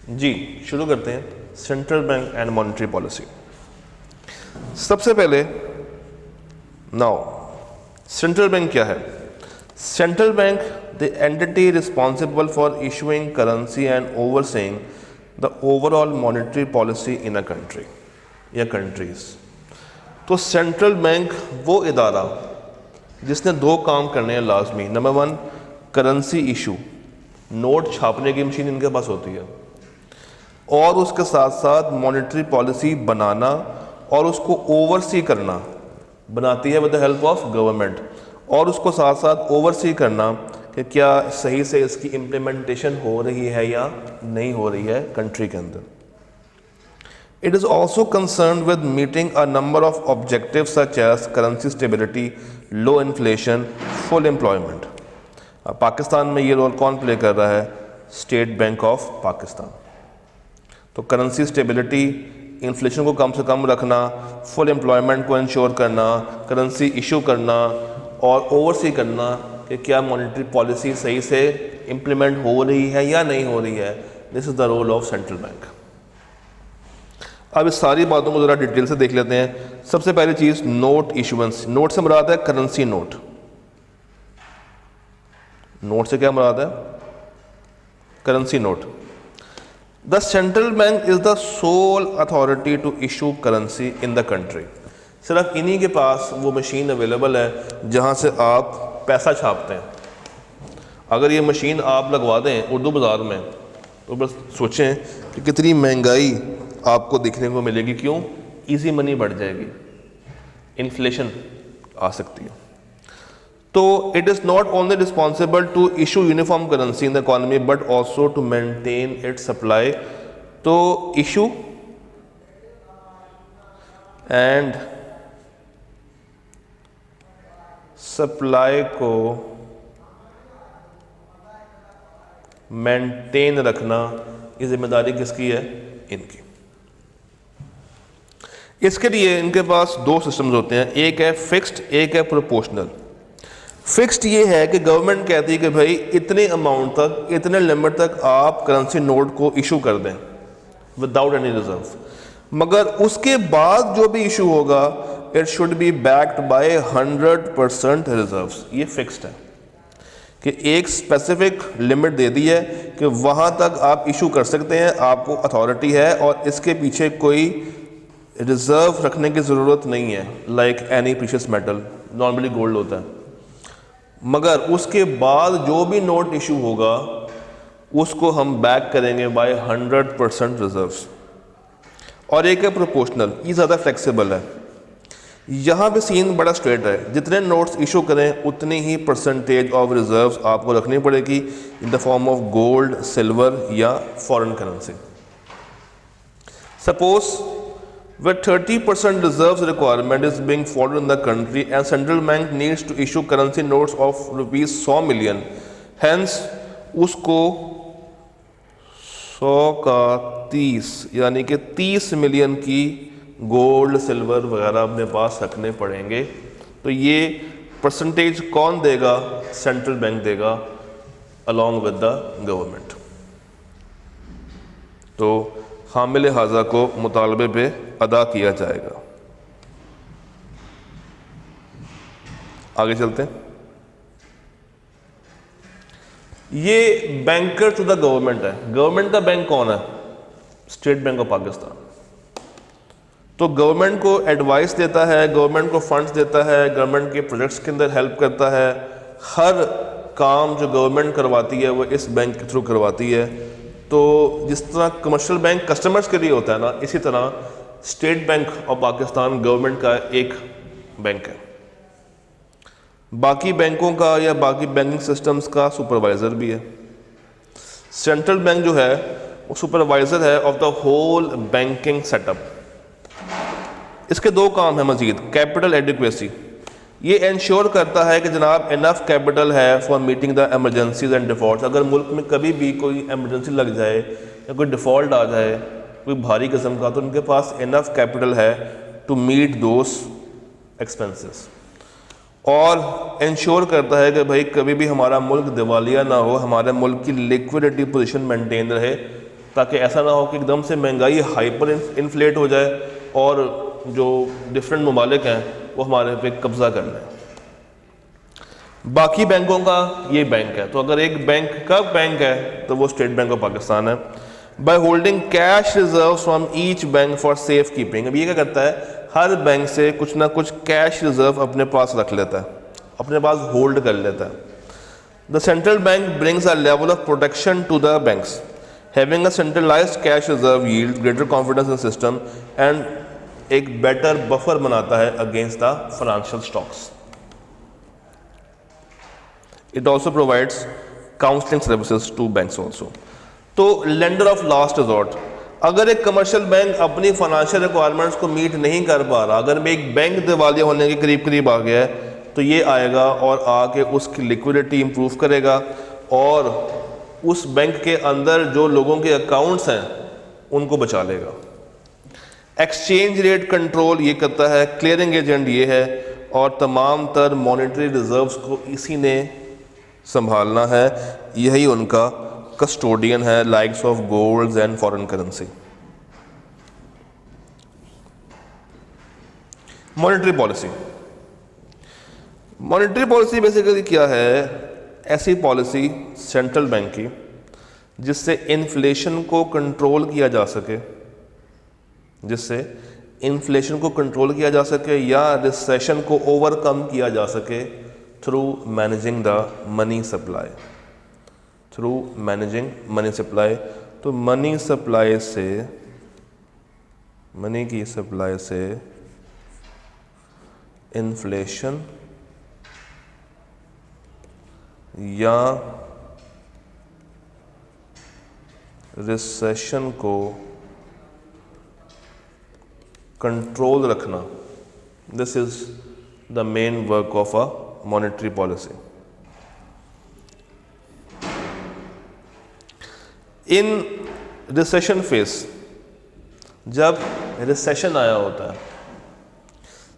जी शुरू करते हैं central bank and monetary policy. सबसे पहले नाउ सेंट्रल बैंक क्या है? Central bank the entity responsible for issuing currency and overseeing the overall monetary policy in a country या countries. तो सेंट्रल बैंक वो इदारा जिसने दो काम करने हैं लाजमी। Number one, currency issue, note छापने की मशीन इनके पास होती है, और उसके साथ साथ मॉनेटरी पॉलिसी बनाना और उसको ओवरसी करना, बनाती है with the help of government, और उसको साथ साथ ओवरसी करना कि क्या सही से इसकी इम्प्लीमेंटेशन हो रही है या नहीं हो रही है कंट्री के अंदर। It is also concerned with meeting a number of objectives such as currency stability, low inflation, full employment. अब पाकिस्तान में ये रोल कौन प्ले कर रहा है? State bank of Pakistan. तो करेंसी स्टेबिलिटी, इन्फ्लेशन को कम से कम रखना, फुल एम्प्लॉयमेंट को इंश्योर करना, करेंसी इशू करना और ओवरसी करना कि क्या मॉनेटरी पॉलिसी सही से इम्प्लीमेंट हो रही है या नहीं हो रही है। This is the role of central bank. अब इस सारी बातों को ज़रा डिटेल से देख लेते हैं। सबसे पहली चीज़, नोट इशुएंस। नोट से मुराद है करेंसी नोट। नोट से क्या मुराद है? Currency note. The central bank is the sole authority to issue currency in the country. सिर्फ इन्हीं के पास वो मशीन अवेलेबल है जहाँ से आप पैसा छापते हैं। अगर ये मशीन आप लगवा दें उर्दू बाज़ार में तो बस सोचें कि कितनी महंगाई आपको देखने को मिलेगी। क्यों? इजी मनी बढ़ जाएगी, इन्फ्लेशन आ सकती है। तो it is not only responsible to issue uniform currency in the economy but also to maintain its supply. तो इशू एंड सप्लाई को मेंटेन रखना ये जिम्मेदारी किसकी है? इनकी। इसके लिए इनके पास दो सिस्टम्स होते हैं, एक है फिक्स्ड, एक है प्रोपोर्शनल। फिक्स्ड ये है कि गवर्नमेंट कहती है कि भाई इतने अमाउंट तक, इतने लिमिट तक आप करेंसी नोट को इशू कर दें विदाउट एनी रिजर्व, मगर उसके बाद जो भी इशू होगा it should be backed by 100% reserves. ये फिक्स्ड है कि एक स्पेसिफिक लिमिट दे दी है कि वहाँ तक आप इशू कर सकते हैं, आपको अथॉरिटी है और इसके पीछे कोई रिजर्व रखने की ज़रूरत नहीं है। Like any precious metal, normally gold होता है, मगर उसके बाद जो भी नोट इशू होगा उसको हम बैक करेंगे बाय 100% रिजर्व्स। और एक है प्रोपोर्शनल, ये ज़्यादा फ्लेक्सिबल है। यहाँ पे सीन बड़ा स्ट्रेट है, जितने नोट्स इशू करें उतनी ही परसेंटेज ऑफ रिजर्व्स आपको रखनी पड़ेगी in the form of gold, silver या foreign currency. Suppose where 30% reserves requirement is being followed in the country and central bank needs to issue currency notes of rupees 100 million, hence उसको 100 का 30 यानी कि 30 million की gold, silver वगैरह अपने पास रखने पड़ेंगे। तो ये परसेंटेज कौन देगा? सेंट्रल बैंक देगा अलॉन्ग विद द गवर्नमेंट। तो हामिल हाजा को मुतालबे पे अदा किया जाएगा। आगे चलते हैं। ये बैंकर टू द गवर्नमेंट है। गवर्नमेंट का बैंक कौन है? State bank of Pakistan. तो गवर्नमेंट को एडवाइस देता है, गवर्नमेंट को फंड्स देता है, गवर्नमेंट के प्रोजेक्ट्स के अंदर हेल्प करता है। हर काम जो गवर्नमेंट करवाती है वो इस बैंक के थ्रू करवाती है। तो जिस तरह कमर्शियल बैंक कस्टमर्स के लिए होता है ना, इसी तरह state bank of Pakistan government का एक बैंक है। बाकी बैंकों का या बाकी बैंकिंग सिस्टम्स का सुपरवाइज़र भी है। सेंट्रल बैंक जो है वो सुपरवाइज़र है of the whole banking setup. इसके दो काम हैं मजीद। कैपिटल एडिक्वेसी, ये इंश्योर करता है कि जनाब इनफ कैपिटल है for meeting the emergencies and default. अगर मुल्क में कभी भी कोई एमरजेंसी लग जाए या कोई डिफ़ॉल्ट आ जाए कोई भारी किस्म का, तो उनके पास इनफ कैपिटल है टू मीट दोस एक्सपेंसेस। और इंश्योर करता है कि भाई कभी भी हमारा मुल्क दिवालिया ना हो, हमारे मुल्क की लिक्विडिटी पोजीशन मेंटेन रहे ताकि ऐसा ना हो कि एकदम से महंगाई हाइपर इन्फ्लेट हो जाए और जो डिफरेंट ममालिक हैं वो हमारे पे कब्ज़ा कर लें। बाकी बैंकों का ये बैंक है, तो अगर एक बैंक का बैंक है तो वो स्टेट बैंक ऑफ पाकिस्तान है। By holding cash reserve from each bank for safe keeping, अब ये क्या करता है, हर बैंक से कुछ ना कुछ कैश रिजर्व अपने पास रख लेता है, अपने पास होल्ड कर लेता है। The central bank brings a level of protection to the banks, having a centralized cash reserve yield greater confidence in system and एक बेटर बफर बनाता है against the financial stocks. It also provides counselling services to banks also. तो lender of last resort, अगर एक commercial bank अपनी financial requirements को meet नहीं कर पा रहा, अगर एक बैंक दिवालिया होने के करीब करीब आ गया है, तो ये आएगा और आके उसकी लिक्विडिटी इंप्रूव करेगा और उस बैंक के अंदर जो लोगों के अकाउंट्स हैं उनको बचा लेगा। एक्सचेंज रेट कंट्रोल ये करता है, क्लियरिंग एजेंट ये है, और तमाम तर मॉनेटरी रिजर्व्स को इसी ने संभालना है, यही उनका कस्टोडियन है, likes of gold and foreign currency. Monetary policy, monetary policy basically क्या है, ऐसी पॉलिसी सेंट्रल बैंक की जिससे इन्फ्लेशन को कंट्रोल किया जा सके, जिससे इन्फ्लेशन को कंट्रोल किया जा सके या रिसेशन को ओवरकम किया जा सके through managing the money supply, through managing money supply. तो मनी सप्लाई से, मनी की सप्लाई से इन्फ्लेशन या रिसेशन को कंट्रोल रखना, this is the main work of a monetary policy. In recession phase, जब रिसेशन आया होता है,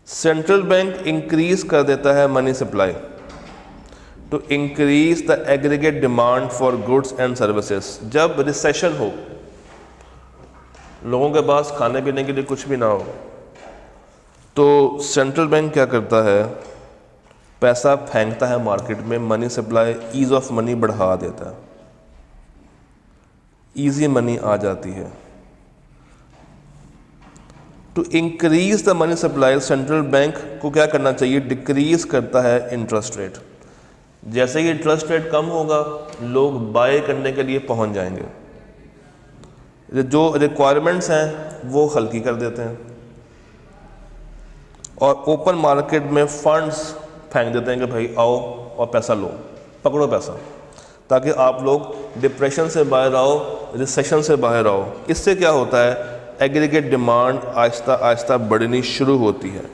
सेंट्रल बैंक इंक्रीज कर देता है money supply to increase the aggregate demand for goods and services. जब रिसेशन हो, लोगों के पास खाने पीने के लिए कुछ भी ना हो, तो सेंट्रल बैंक क्या करता है, पैसा फेंकता है मार्केट में, money supply, ease of money बढ़ा देता है, ईजी मनी आ जाती है। To increase the money supply, central bank को क्या करना चाहिए, डिक्रीज करता है इंटरेस्ट रेट। जैसे ही इंटरेस्ट रेट कम होगा, लोग बाय करने के लिए पहुंच जाएंगे, जो रिक्वायरमेंट्स हैं वो हल्की कर देते हैं और ओपन मार्केट में फंड्स फेंक देते हैं कि भाई आओ और पैसा लो, पकड़ो पैसा, ताकि आप लोग डिप्रेशन से बाहर आओ, रिसेशन से बाहर आओ। इससे क्या होता है, एग्रीगेट डिमांड आहिस्ता आहिस्ता बढ़नी शुरू होती है।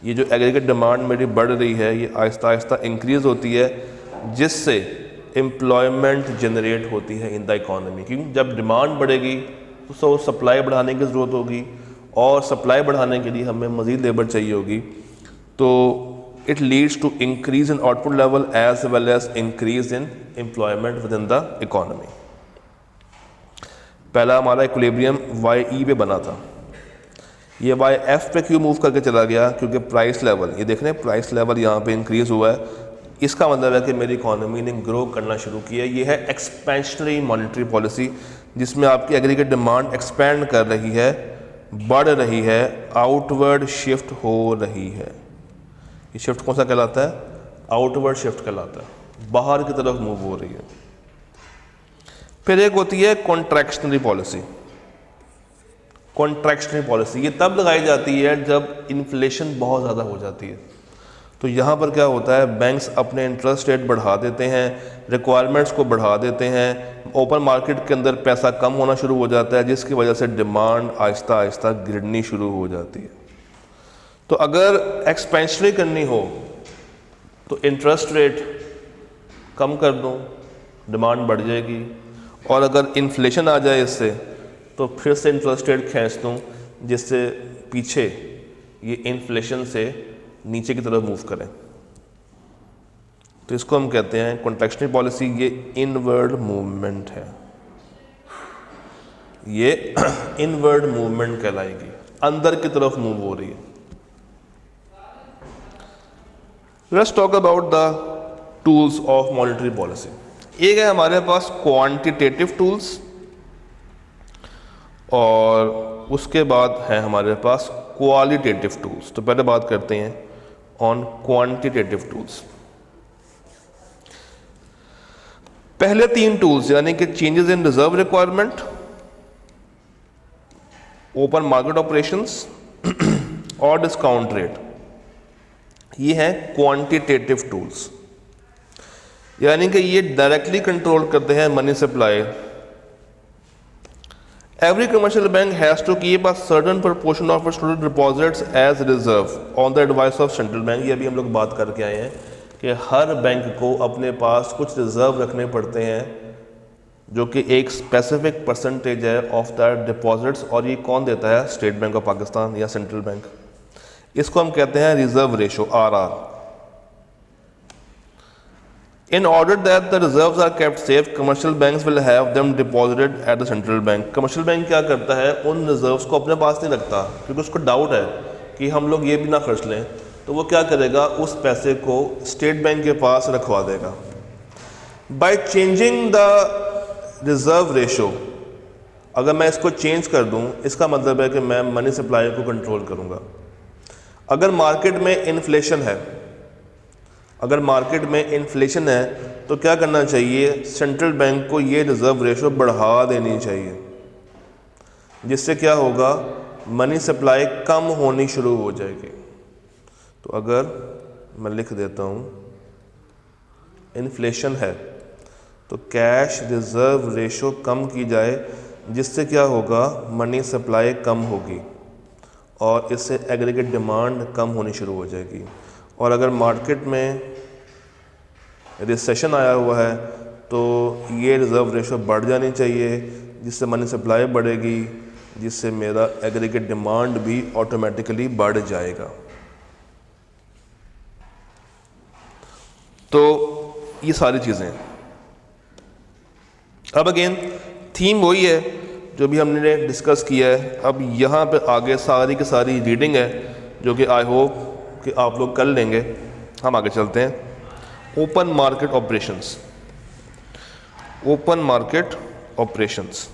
ये जो एग्रीगेट डिमांड मेरी बढ़ रही है, ये आहिस्ता आहिस्ता इंक्रीज़ होती है, जिससे एम्प्लॉयमेंट जनरेट होती है इन द इकॉनमी। क्योंकि जब डिमांड बढ़ेगी तो सप्लाई बढ़ाने की ज़रूरत होगी, और सप्लाई बढ़ाने के लिए हमें मज़ीद लेबर चाहिए होगी। तो it leads to increase in output level as well as increase in employment within the economy. पहला हमारा इक्विलिब्रियम YE पे बना था, ये YF पे क्यों मूव करके चला गया, क्योंकि प्राइस लेवल, ये देख रहे हैं प्राइस लेवल यहाँ पे इंक्रीज़ हुआ है। इसका मतलब है कि मेरी इकॉनमी ने ग्रो करना शुरू किया। ये है एक्सपेंशनरी मॉनेटरी पॉलिसी, जिसमें आपकी एग्रीगेट डिमांड एक्सपेंड कर रही है, बढ़ रही है, आउटवर्ड शिफ्ट हो रही है। ये शिफ्ट कौन सा कहलाता है, आउटवर्ड शिफ्ट कहलाता है, बाहर की तरफ मूव हो रही है। फिर एक होती है कॉन्ट्रैक्शनरी पॉलिसी। कॉन्ट्रैक्शनरी पॉलिसी ये तब लगाई जाती है जब इन्फ्लेशन बहुत ज़्यादा हो जाती है। तो यहाँ पर क्या होता है, बैंक्स अपने इंटरेस्ट रेट बढ़ा देते हैं, रिक्वायरमेंट्स को बढ़ा देते हैं, ओपन मार्केट के अंदर पैसा कम होना शुरू हो जाता है, जिसकी वजह से डिमांड आहिस्ता आहिस्ता गिरनी शुरू हो जाती है। तो अगर एक्सपेंशनरी करनी हो तो इंटरेस्ट रेट कम कर दूँ, डिमांड बढ़ जाएगी, और अगर इन्फ्लेशन आ जाए इससे तो फिर से इंटरेस्ट रेट खींच दूँ, जिससे पीछे ये इन्फ्लेशन से नीचे की तरफ मूव करें। तो इसको हम कहते हैं कॉन्ट्रैक्शनरी पॉलिसी। ये इनवर्ड मूवमेंट है। ये इनवर्ड मूवमेंट कहलाएगी, अंदर की तरफ मूव हो रही है। Let's talk about the tools of monetary policy. एक है हमारे पास क्वांटिटेटिव टूल्स और उसके बाद है हमारे पास क्वालिटेटिव टूल्स। तो पहले बात करते हैं ऑन क्वांटिटेटिव टूल्स। पहले 3 टूल्स यानी कि changes in reserve requirement, open market operations और डिस्काउंट रेट, ये हैं क्वांटिटेटिव टूल्स, यानी कि ये डायरेक्टली कंट्रोल करते हैं money supply. Every commercial bank has to keep a certain proportion of its total deposits as reserve on the advice of central bank। ये अभी हम लोग बात करके आए हैं कि हर बैंक को अपने पास कुछ रिजर्व रखने पड़ते हैं जो कि एक स्पेसिफिक परसेंटेज है ऑफ द डिपॉजिट्स, और ये कौन देता है? स्टेट बैंक ऑफ पाकिस्तान या सेंट्रल बैंक। इसको हम कहते हैं reserve ratio, RR। In order that the reserves are kept safe, commercial banks will have them deposited at the central bank। Commercial bank क्या करता है? उन रिजर्व्स को अपने पास नहीं रखता, क्योंकि उसको डाउट है कि हम लोग ये भी ना खर्च लें, तो वो क्या करेगा? उस पैसे को स्टेट बैंक के पास रखवा देगा। By changing the reserve ratio, अगर मैं इसको चेंज कर दूं, इसका मतलब है कि मैं मनी सप्लाई को कंट्रोल करूंगा। अगर मार्केट में इन्फ्लेशन है, अगर मार्केट में इन्फ्लेशन है तो क्या करना चाहिए? सेंट्रल बैंक को ये रिज़र्व रेशो बढ़ा देनी चाहिए, जिससे क्या होगा? मनी सप्लाई कम होनी शुरू हो जाएगी। तो अगर मैं लिख देता हूँ इन्फ्लेशन है तो कैश रिज़र्व रेशो कम की जाए, जिससे क्या होगा? मनी सप्लाई कम होगी और इससे एग्रीगेट डिमांड कम होनी शुरू हो जाएगी। और अगर मार्केट में रिसेशन आया हुआ है तो ये रिज़र्व रेशो बढ़ जानी चाहिए, जिससे मनी सप्लाई बढ़ेगी, जिससे मेरा एग्रीगेट डिमांड भी ऑटोमेटिकली बढ़ जाएगा। तो ये सारी चीज़ें। अब अगेन थीम वही है जो भी हमने डिस्कस किया है। अब यहाँ पे आगे सारी की सारी रीडिंग है जो कि आई होप कि आप लोग कर लेंगे। हम आगे चलते हैं। Open market operations. Open market operations.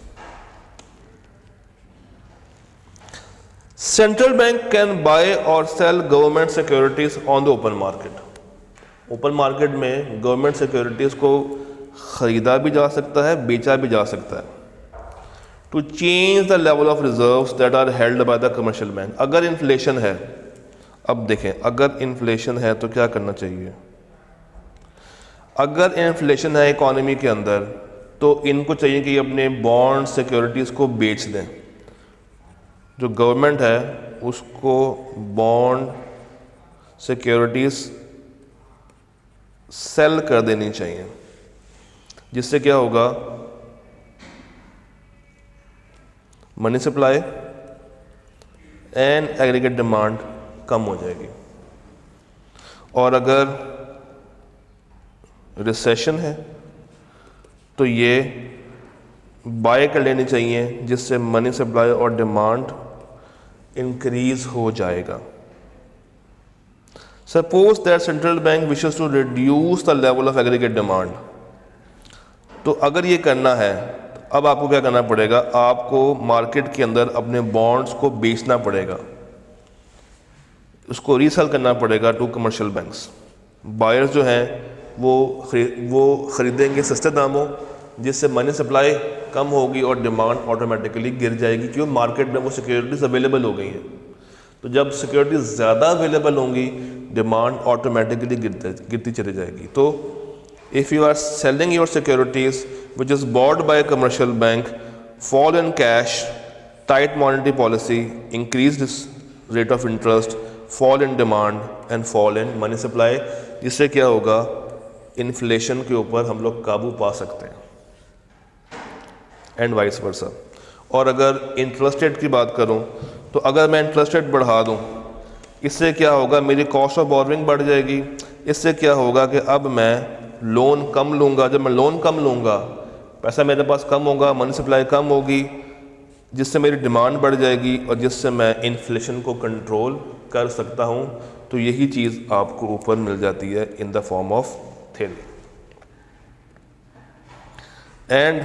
Central bank can buy और sell government securities on the open market. Open market में गवर्नमेंट सिक्योरिटीज को खरीदा भी जा सकता है, बेचा भी जा सकता है। To change the level of reserves that are held by the commercial bank. अगर इन्फ्लेशन है, अब देखें, अगर इन्फ्लेशन है तो क्या करना चाहिए? अगर इन्फ्लेशन है इकोनॉमी के अंदर तो इनको चाहिए कि अपने बॉन्ड सिक्योरिटीज़ को बेच दें। जो गवर्नमेंट है उसको बॉन्ड सिक्योरिटीज़ सेल कर देनी चाहिए, जिससे क्या होगा? Money supply and aggregate demand कम हो जाएगी। और अगर रिसेशन है तो ये बाय कर लेनी चाहिए, जिससे मनी सप्लाई और डिमांड इंक्रीज हो जाएगा। Suppose that central bank wishes to reduce the level of aggregate demand. तो अगर ये करना है, अब आपको क्या करना पड़ेगा? आपको मार्केट के अंदर अपने बॉन्ड्स को बेचना पड़ेगा, उसको रीसेल करना पड़ेगा टू कमर्शियल बैंक्स। बायर्स जो हैं वो खरीदेंगे सस्ते दामों, जिससे मनी सप्लाई कम होगी और डिमांड ऑटोमेटिकली गिर जाएगी, क्योंकि मार्केट में वो सिक्योरिटीज़ अवेलेबल हो गई हैं। तो जब सिक्योरिटीज़ ज़्यादा अवेलेबल होंगी, डिमांड ऑटोमेटिकली गिरती चली जाएगी। तो if you are selling your securities which is bought by commercial bank, fall in cash, tight monetary policy, increase rate of interest, fall in demand and fall in money supply, जिससे क्या होगा? Inflation के ऊपर हम लोग काबू पा सकते हैं एंड वाइस वर्सा। और अगर इंटरेस्ट रेट की बात करूं तो अगर मैं इंटरेस्ट रेट बढ़ा दूं, इससे क्या होगा? मेरी कॉस्ट ऑफ बोरोइंग बढ़ जाएगी। इससे क्या होगा कि अब मैं लोन कम लूँगा। जब मैं लोन कम लूँगा, पैसा मेरे पास कम होगा, मनी सप्लाई कम होगी, जिससे मेरी डिमांड बढ़ जाएगी और जिससे मैं इन्फ्लेशन को कंट्रोल कर सकता हूँ। तो यही चीज़ आपको ऊपर मिल जाती है इन the form of theory. And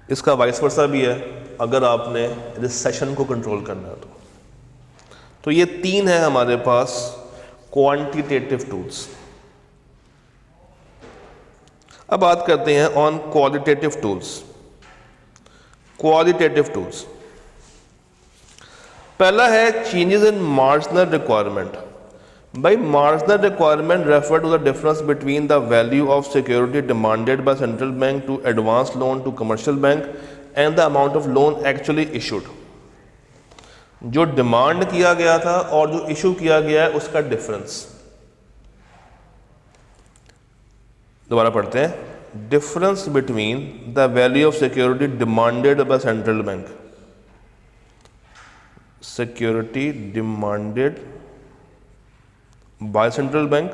इसका वाइस वर्सा भी है, अगर आपने रिसेशन को कंट्रोल करना है तो ये तीन है हमारे पास क्वांटिटेटिव टूल्स। अब बात करते हैं on qualitative tools. Qualitative tools, पहला है चेंजेस इन मार्जिनल रिक्वायरमेंट। भाई marginal requirement refer to the difference between the value of security demanded by central bank to advance loan to commercial bank and the amount of loan actually issued. जो demand किया गया था और जो issue किया गया है उसका डिफरेंस। दोबारा पढ़ते हैं, difference between the value of security demanded by central bank, security demanded by central bank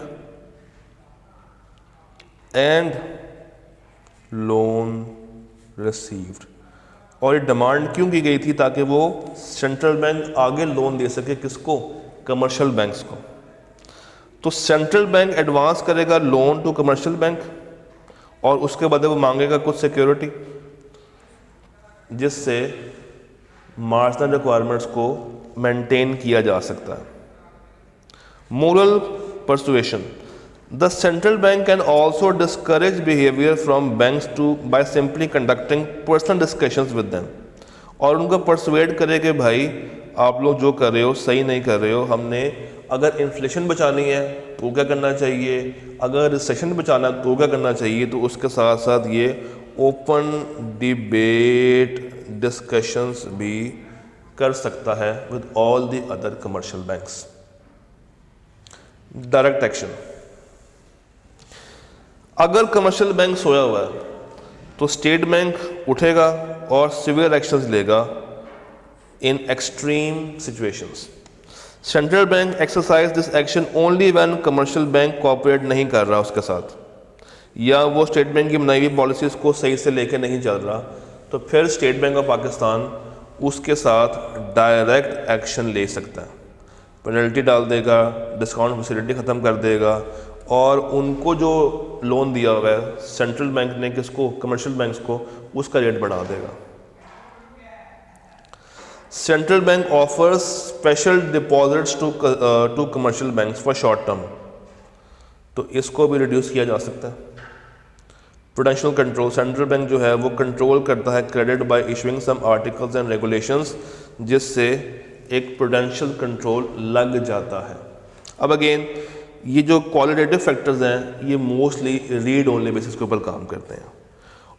and loan received. और ये डिमांड क्यों की गई थी? ताकि वो सेंट्रल बैंक आगे लोन दे सके, किसको? कमर्शियल बैंक्स को। तो सेंट्रल बैंक एडवांस करेगा लोन टू कमर्शियल बैंक और उसके बदले वो मांगेगा कुछ सिक्योरिटी, जिससे मार्जिनल रिक्वायरमेंट्स को मेंटेन किया जा सकता है। Moral persuasion, the central bank can also discourage behaviour from banks to by simply conducting personal discussions with them. और उनको परसुएड करे कि भाई आप लोग जो कर रहे हो सही नहीं कर रहे हो, हमने अगर इन्फ्लेशन बचानी है तो क्या करना चाहिए, अगर रिसेशन बचाना तो क्या करना चाहिए। तो उसके साथ साथ ये ओपन डिबेट डिस्कशंस भी कर सकता है with all the other commercial banks. Direct action, अगर कमर्शियल बैंक सोया हुआ है तो स्टेट बैंक उठेगा और सिवियर एक्शंस लेगा in extreme situations. Central bank exercise this action only when commercial bank cooperate नहीं कर रहा उसके साथ, या वो स्टेट बैंक की बनाई हुई पॉलिसीज़ को सही से लेके नहीं चल रहा, तो फिर स्टेट बैंक ऑफ पाकिस्तान उसके साथ डायरेक्ट एक्शन ले सकता है, पेनल्टी डाल देगा, डिस्काउंट फैसिलिटी ख़त्म कर देगा और उनको जो लोन दिया हुआ है सेंट्रल बैंक ने किसको, कमर्शियल बैंक्स को, उसका रेट बढ़ा देगा। Central bank offers special deposits to commercial banks for short term, तो इसको भी रिड्यूस किया जा सकता है। प्रूडेंशियल कंट्रोल, सेंट्रल बैंक जो है वो कंट्रोल करता है credit by issuing some articles and regulations, जिससे एक प्रूडेंशियल कंट्रोल लग जाता है। अब अगेन ये जो क्वालिटेटिव फैक्टर्स हैं ये मोस्टली रीड ओनली बेसिस के ऊपर काम करते हैं।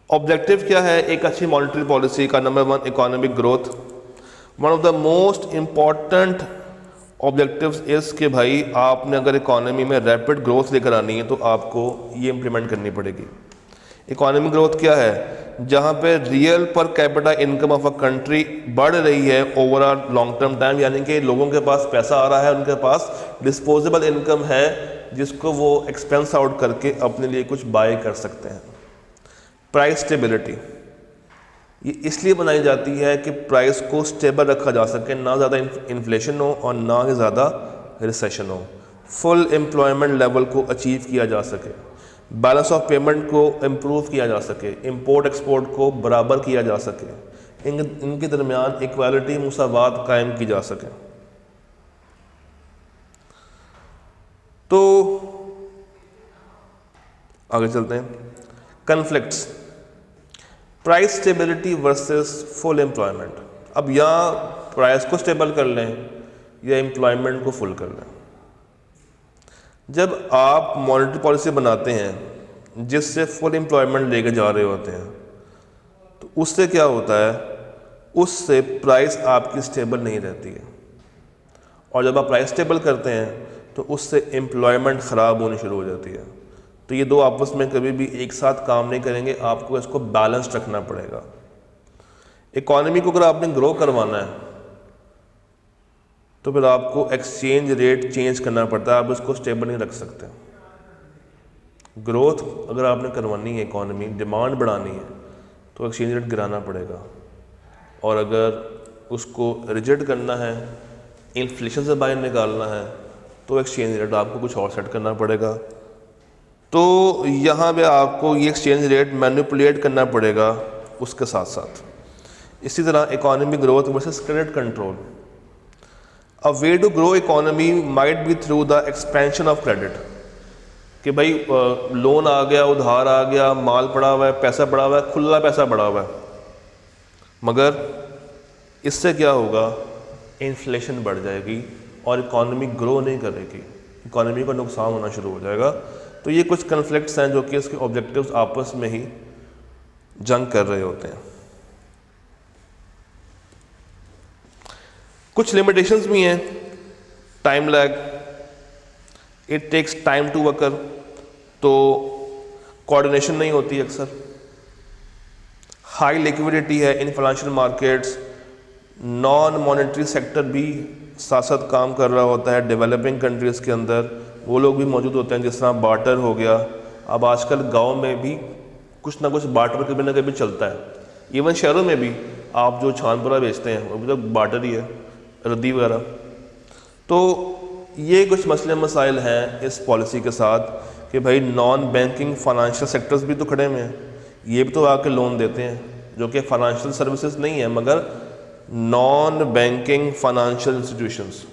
ऑब्जेक्टिव क्या है एक अच्छी मॉनेटरी पॉलिसी का? Number 1, economic growth. One of the most important objectives इस कि भाई आपने अगर इकोनॉमी में रैपिड ग्रोथ लेकर आनी है तो आपको ये इम्प्लीमेंट करनी पड़ेगी। इकोनॉमिक ग्रोथ क्या है? जहाँ पे real per capita income of a country बढ़ रही है over a long term time, यानी कि लोगों के पास पैसा आ रहा है, उनके पास डिस्पोजेबल इनकम है जिसको वो एक्सपेंस आउट करके अपने लिए कुछ बाय कर सकते हैं। प्राइस स्टेबिलिटी, ये इसलिए बनाई जाती है कि प्राइस को स्टेबल रखा जा सके, ना ज़्यादा इन्फ्लेशन हो और ना ही ज़्यादा रिसेशन हो। फुल एम्प्लॉयमेंट लेवल को अचीव किया जा सके, बैलेंस ऑफ पेमेंट को इम्प्रूव किया जा सके, इंपोर्ट एक्सपोर्ट को बराबर किया जा सके, इनके दरमियान इक्वालिटी मुसावात कायम की जा सके। तो आगे चलते हैं। Conflicts, price stability versus full employment. अब या प्राइस को स्टेबल कर लें या एम्प्लॉयमेंट को फुल कर लें। जब आप मॉनेटरी पॉलिसी बनाते हैं जिससे फुल एम्प्लॉयमेंट लेके जा रहे होते हैं तो उससे क्या होता है, उससे प्राइस आपकी स्टेबल नहीं रहती है, और जब आप प्राइस स्टेबल करते हैं तो उससे एम्प्लॉयमेंट ख़राब होनी शुरू हो जाती है। तो ये दो आपस में कभी भी एक साथ काम नहीं करेंगे, आपको इसको बैलेंस रखना पड़ेगा। इकॉनमी को अगर आपने ग्रो करवाना है तो फिर आपको एक्सचेंज रेट चेंज करना पड़ता है, आप उसको स्टेबल नहीं रख सकते। ग्रोथ अगर आपने करवानी है, इकॉनमी डिमांड बढ़ानी है, तो एक्सचेंज रेट गिराना पड़ेगा। और अगर उसको रिजेक्ट करना है, इन्फ्लेशन से बाहर निकालना है, तो एक्सचेंज रेट आपको कुछ और सेट करना पड़ेगा। तो यहाँ पे आपको ये एक्सचेंज रेट मैनिपुलेट करना पड़ेगा उसके साथ साथ। इसी तरह economic growth versus credit control. A way to grow economy might be through the expansion of credit, कि भाई लोन आ गया, उधार आ गया, माल पड़ा हुआ है, पैसा पड़ा हुआ है, खुला पैसा पड़ा हुआ है, मगर इससे क्या होगा, इन्फ्लेशन बढ़ जाएगी और इकोनॉमी ग्रो नहीं करेगी, इकोनॉमी को नुकसान होना शुरू हो जाएगा। तो ये कुछ कन्फ्लिक्ट्स हैं जो कि इसके ऑब्जेक्टिव्स आपस में ही जंग कर रहे होते हैं। कुछ लिमिटेशंस भी हैं। Time lag, it takes time to occur, तो कोऑर्डिनेशन नहीं होती अक्सर। हाई लिक्विडिटी है in financial markets, non monetary sector भी साथ साथ काम कर रहा होता है। डेवलपिंग कंट्रीज़ के अंदर वो लोग भी मौजूद होते हैं, जिस तरह बार्टर हो गया। अब आजकल गांव में भी कुछ ना कुछ बार्टर कभी ना कभी चलता है। इवन शहरों में भी आप जो छानपुरा बेचते हैं वो भी तो बार्टर ही है, रद्दी वगैरह। तो ये कुछ मसले मसाइल हैं इस पॉलिसी के साथ कि भाई नॉन बैंकिंग फाइनेंशियल सेक्टर्स भी तो खड़े हुए हैं, ये भी तो आके लोन देते हैं, जो कि फाइनेंशियल सर्विसेज नहीं है मगर non banking financial institutions,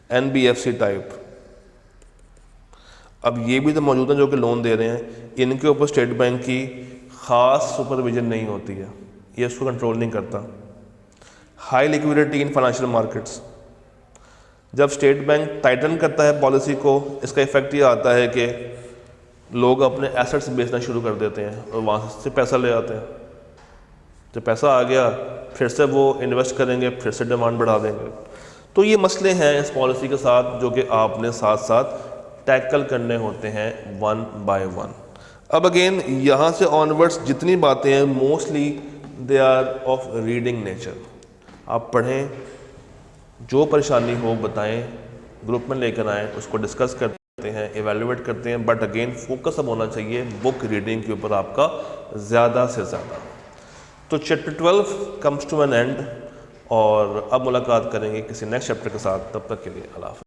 NBFC type. अब ये भी तो मौजूद हैं जो कि लोन दे रहे हैं, इनके ऊपर स्टेट बैंक की ख़ास सुपरविजन नहीं होती है, ये उसको कंट्रोल नहीं करता। हाई लिक्विडिटी इन फाइनेंशियल मार्केट्स, जब स्टेट बैंक टाइटन करता है पॉलिसी को, इसका इफेक्ट ये आता है कि लोग अपने एसेट्स बेचना शुरू कर देते हैं और वहाँ से पैसा ले आते हैं। जब पैसा आ गया फिर से वो इन्वेस्ट करेंगे, फिर से डिमांड बढ़ा देंगे। तो ये मसले हैं इस पॉलिसी के साथ जो कि आपने साथ साथ टैकल करने होते हैं वन बाय वन। अब अगेन यहाँ से ऑनवर्ड्स जितनी बातें हैं mostly they are of reading nature. आप पढ़ें, जो परेशानी हो बताएं, ग्रुप में लेकर आएँ, उसको डिस्कस करते हैं, एवेलुएट करते हैं, बट अगेन फोकस अब होना चाहिए बुक रीडिंग के ऊपर आपका ज़्यादा से ज़्यादा। तो chapter 12 comes to an end और अब मुलाकात करेंगे किसी नेक्स्ट चैप्टर के साथ। तब तक के लिए अल्लाह हाफ़िज़।